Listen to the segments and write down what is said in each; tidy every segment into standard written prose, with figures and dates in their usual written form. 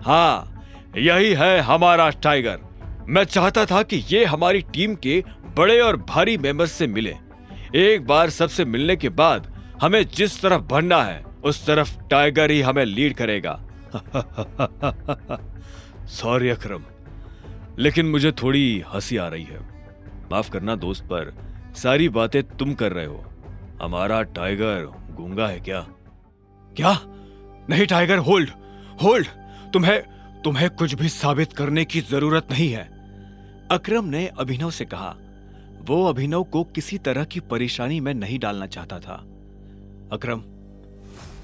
हाँ, यही है हमारा टाइगर। मैं चाहता था कि ये हमारी टीम के बड़े और भारी मेंबर्स से मिले। एक बार सबसे मिलने के बाद हमें जिस तरफ बढ़ना है उस तरफ टाइगर ही हमें लीड करेगा। सॉरी अकरम, लेकिन मुझे थोड़ी हंसी आ रही है। माफ करना दोस्त, पर सारी बातें तुम कर रहे हो। हमारा टाइगर गूंगा है क्या? क्या? नहीं टाइगर, होल्ड होल्ड। तुम्हें कुछ भी साबित करने की जरूरत नहीं है, अकरम ने अभिनव से कहा। वो अभिनव को किसी तरह की परेशानी में नहीं डालना चाहता था। अकरम,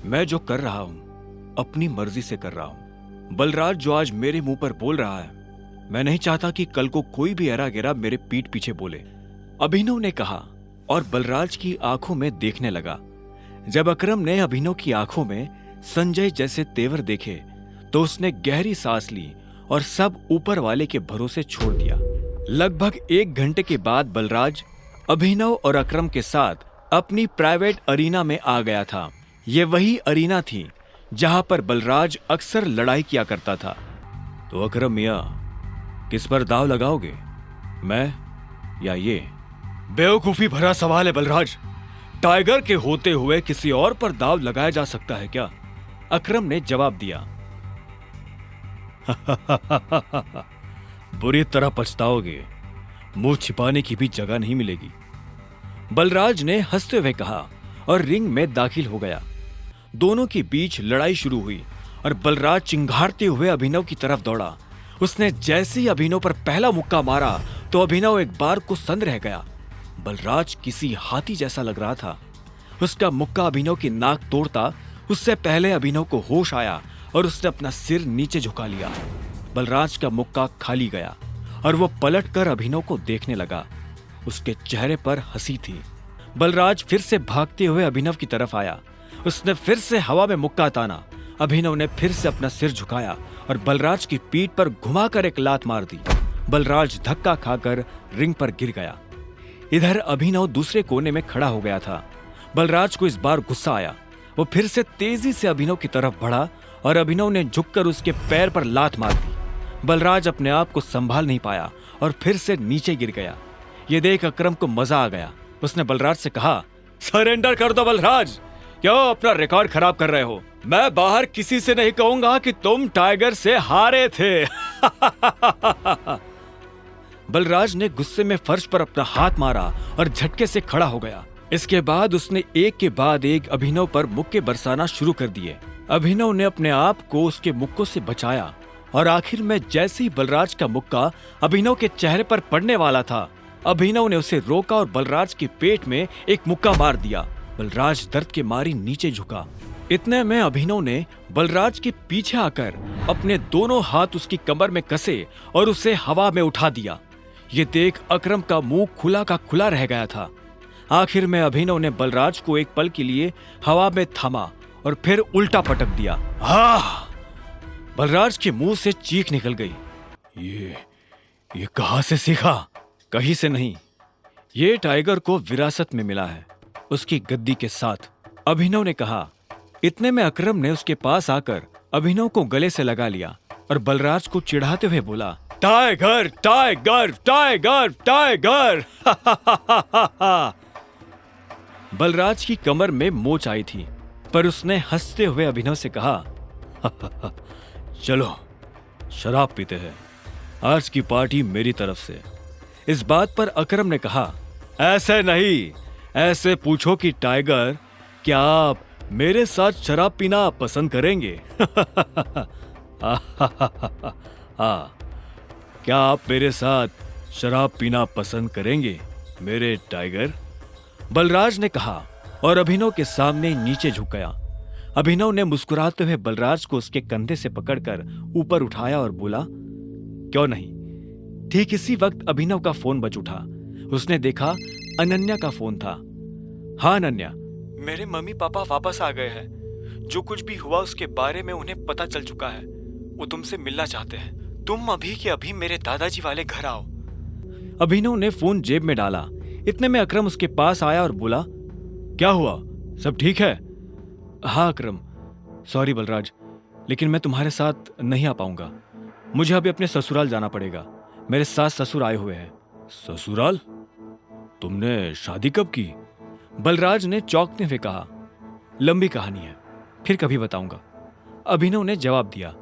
मैं जो कर रहा हूं अपनी मर्जी से कर रहा हूं। बलराज जो आज मेरे मुंह पर बोल रहा है, मैं नहीं चाहता कि कल को कोई भी एरा गेरा मेरे पीठ पीछे बोले, अभिनव ने कहा और बलराज की आंखों में देखने लगा। जब अकरम ने अभिनव की आंखों में संजय जैसे तेवर देखे तो उसने गहरी सांस ली और सब ऊपर वाले के भरोसे छोड़ दिया। लगभग 1 घंटे के बाद बलराज अभिनव और अकरम के साथ अपनी प्राइवेट अरीना में आ गया था। ये वही अरीना थी जहां पर बलराज अक्सर लड़ाई किया करता था। तो अकरम मियां, किस पर दाव लगाओगे, मैं या ये? बेवकूफी भरा सवाल है बलराज। टाइगर के होते हुए किसी और पर दाव लगाया जा सकता है क्या? अकरम ने जवाब दिया। बुरी तरह पछताओगे, मुंह छिपाने की भी जगह नहीं मिलेगी, बलराज ने हंसते हुए कहा और रिंग में दाखिल हो गया। दोनों के बीच लड़ाई शुरू हुई और बलराज चिंघाड़ते हुए अभिनव की तरफ दौड़ा। उसने जैसे ही अभिनव पर पहला मुक्का मारा तो अभिनव एक बार को सन्न रह गया। बलराज किसी हाथी जैसा लग रहा था। उसका मुक्का अभिनव की नाक तोड़ता उससे पहले अभिनव को होश आया और उसने अपना सिर नीचे झुका लिया। बलराज का मुक्का खाली गया और वो पलटकर अभिनव को देखने लगा। उसके चेहरे पर हंसी थी। बलराज फिर से भागते हुए अभिनव की तरफ आया। उसने फिर से हवा में मुक्का ताना। अभिनव ने फिर से अपना सिर झुकाया और बलराज की पीठ पर घुमाकर एक लात मार दी। बलराज धक्का खाकर रिंग पर गिर गया। इधर अभिनव दूसरे कोने में खड़ा हो गया था। बलराज को इस बार गुस्सा आया। वो फिर से तेजी से अभिनव की तरफ बढ़ा और अभिनव ने झुककर उसके पैर पर लात मार दी। बलराज अपने आप को संभाल नहीं पाया और फिर से नीचे गिर गया। ये देख अकरम को मजा आ गया। उसने बलराज से कहा, सरेंडर कर दो बलराज, क्यों अपना रिकॉर्ड खराब कर रहे हो? मैं बाहर किसी से नहीं कहूंगा कि तुम टाइगर से हारे थे। बलराज ने गुस्से में फर्श पर अपना हाथ मारा और झटके से खड़ा हो गया। इसके बाद उसने एक के बाद एक अभिनव पर मुक्के बरसाना शुरू कर दिए। अभिनव ने अपने आप को उसके मुक्कों से बचाया और आखिर में जैसे ही बलराज का मुक्का अभिनव के चेहरे पर पड़ने वाला था, अभिनव ने उसे रोका और बलराज के पेट में एक मुक्का मार दिया। बलराज दर्द के मारे नीचे झुका। इतने में अभिनव ने बलराज के पीछे आकर अपने दोनों हाथ उसकी कमर में कसे और उसे हवा में उठा दिया। ये देख अकरम का मुंह खुला का खुला रह गया था। आखिर में अभिनव ने बलराज को एक पल के लिए हवा में थामा और फिर उल्टा पटक दिया। बलराज के मुंह से चीख निकल गई। ये कहां से सीखा? कहीं से नहीं, ये टाइगर को विरासत में मिला है, उसकी गद्दी के साथ, अभिनव ने कहा। इतने में अकरम ने उसके पास आकर अभिनव को गले से लगा लिया और बलराज को चिढ़ाते हुए बोला, tiger tiger tiger tiger. Balraj की कमर में मोच आई थी, पर उसने हंसते हुए अभिनव से कहा, चलो शराब पीते हैं, आज की पार्टी मेरी तरफ से। इस बात पर अकरम ने कहा, ऐसे नहीं, ऐसे पूछो कि टाइगर, क्या आप मेरे साथ शराब पीना पसंद करेंगे? क्या आप मेरे साथ शराब पीना पसंद करेंगे मेरे टाइगर? बलराज ने कहा और अभिनव के सामने नीचे झुक गया। अभिनव ने मुस्कुराते हुए बलराज को उसके कंधे से पकड़कर ऊपर उठाया और बोला, क्यों नहीं। ठीक इसी वक्त अभिनव का फोन बज उठा। उसने देखा अनन्या का फोन था। हाँ अनन्या, मेरे मम्मी पापा वापस आ गए हैं। जो कुछ भी हुआ उसके बारे में उन्हें पता चल चुका है। वो तुमसे मिलना चाहते हैं। तुम अभी के अभी मेरे दादाजी वाले घर आओ। अभिनव ने फोन जेब में डाला। इतने में अकरम उसके पास आया और बोला, क्या हुआ, सब ठीक है? हाँ अकरम, सॉरी बलराज, लेकिन मैं तुम्हारे साथ नहीं आ पाऊंगा। मुझे अभी अपने ससुराल जाना पड़ेगा। मेरे सास ससुर आए हुए हैं। ससुराल? तुमने शादी कब की? बलराज ने चौंकते हुए कहा। लंबी कहानी है, फिर कभी बताऊंगा, अभिनव ने जवाब दिया।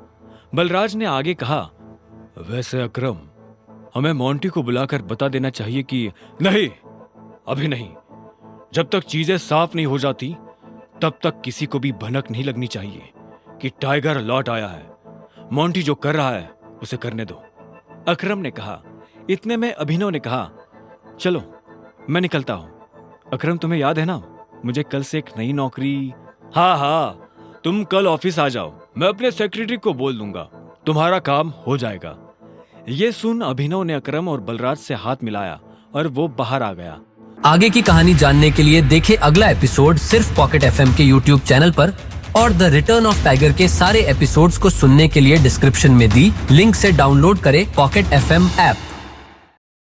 बलराज ने आगे कहा, वैसे अकरम, हमें मोंटी को बुलाकर बता देना चाहिए कि नहीं, अभी नहीं। जब तक चीजें साफ नहीं हो जाती तब तक किसी को भी भनक नहीं लगनी चाहिए कि टाइगर लौट आया है। मोंटी जो कर रहा है उसे करने दो, अकरम ने कहा। इतने में अभिनव ने कहा, चलो मैं निकलता हूं। अकरम, तुम्हें याद है ना, मुझे कल से एक नई नौकरी। हाँ, तुम कल ऑफिस आ जाओ, मैं अपने सेक्रेटरी को बोल दूंगा, तुम्हारा काम हो जाएगा। ये सुन अभिनव ने अकरम और बलराज से हाथ मिलाया और वो बाहर आ गया। आगे की कहानी जानने के लिए देखें अगला एपिसोड सिर्फ पॉकेट एफएम के यूट्यूब चैनल पर, और द रिटर्न ऑफ टाइगर के सारे एपिसोड्स को सुनने के लिए डिस्क्रिप्शन में दी लिंक से डाउनलोड करें पॉकेट एफएम ऐप।